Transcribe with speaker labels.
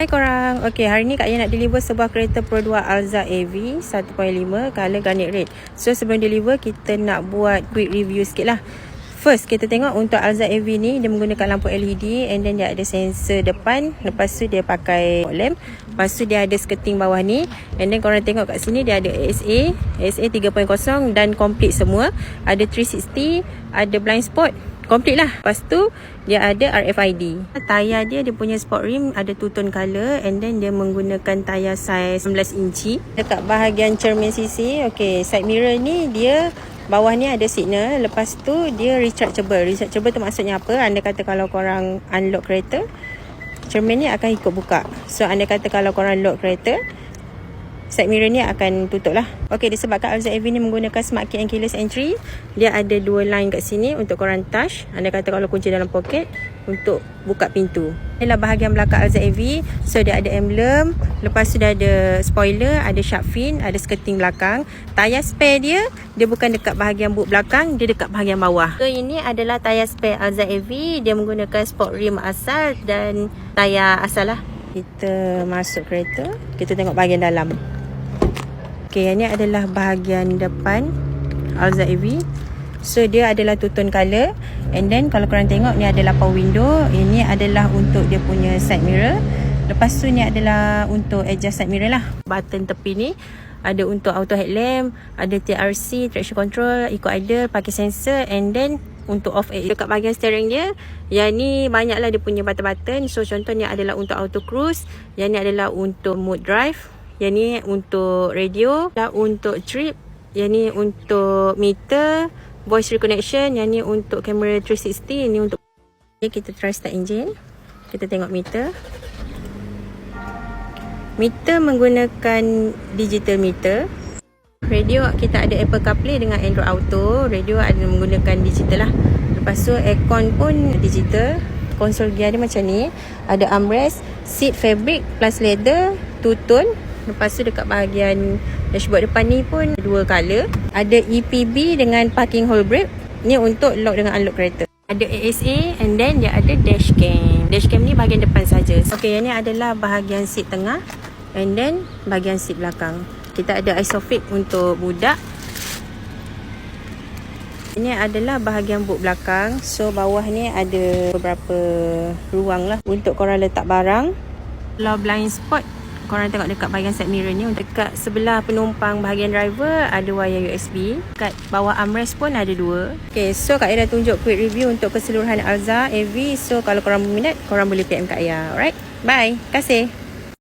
Speaker 1: Hai korang. Okay, hari ni Kak Aya nak deliver sebuah kereta Pro 2 Alza AV 1.5 color garnet red. So sebelum deliver kita nak buat quick review sikit lah. First kita tengok untuk Alza AV ni dia menggunakan lampu LED and then dia ada sensor depan. Lepas tu dia pakai lamp. Lepas tu dia ada skirting bawah ni. And then korang tengok kat sini dia ada ASA 3.0 dan complete semua. Ada 360, ada blind spot. Complete lah. Lepas tu dia ada RFID. Tayar dia punya sport rim ada two tone color and then dia menggunakan tayar saiz 19 inci. Dekat bahagian cermin sisi, okay, side mirror ni dia bawah ni ada signal. Lepas tu dia rechargeable. Rechargeable tu maksudnya apa? Anda kata kalau korang unlock kereta, cermin ni akan ikut buka. So anda kata kalau korang lock kereta, side mirror ni akan tutup lah. Ok, disebabkan Alza AV ni menggunakan smart key and keyless entry, dia ada dua line kat sini untuk korang touch. Anda kata kalau kunci dalam poket untuk buka pintu. Inilah bahagian belakang Alza AV. So dia ada emblem. Lepas tu dia ada spoiler, ada shark fin, ada skirting belakang. Tayar spare dia bukan dekat bahagian boot belakang, dia dekat bahagian bawah. So ini adalah tayar spare Alza AV. Dia menggunakan sport rim asal dan tayar asal lah. Kita masuk kereta, kita tengok bahagian dalam. Okay, yang ni adalah bahagian depan Alza AV. So dia adalah two tone color. And then kalau korang tengok ni adalah power window. Ini adalah untuk dia punya side mirror. Lepas tu ni adalah untuk adjust side mirror lah. Button tepi ni ada untuk auto headlamp, ada TRC, traction control, eco idle, pakai sensor. And then untuk off air. Dekat bahagian steering dia, yang ni banyaklah dia punya button-button. So contohnya adalah untuk auto cruise. Yang ni adalah untuk mode drive. Yang ni untuk radio, untuk trip, yang ni untuk meter, voice reconnection, yang ni untuk kamera 360, yang ni untuk. Kita try start engine. Kita tengok meter. Meter menggunakan digital meter. Radio kita ada Apple CarPlay dengan Android Auto. Radio ada menggunakan digital lah. Lepas tu aircon pun digital. Konsol gear dia macam ni. Ada armrest, seat fabric plus leather, two tone. Lepas tu dekat bahagian dashboard depan ni pun dua color. Ada EPB dengan parking hold brake. Ni untuk lock dengan unlock kereta. Ada ASA and then dia ada dashcam. Dashcam ni bahagian depan saja. Okay, yang ni adalah bahagian seat tengah and then bahagian seat belakang. Kita ada isofix untuk budak. Ini adalah bahagian boot belakang. So bawah ni ada beberapa ruang lah untuk korang letak barang. Kalau blind spot, korang tengok dekat bahagian side mirror ni, dekat sebelah penumpang bahagian driver ada wire USB. Kat bawah armrest pun ada dua. Okay, so Kak Aya dah tunjuk quick review untuk keseluruhan Alza AV. So kalau korang berminat, korang boleh PM Kak Aya. Alright, bye. Terima kasih.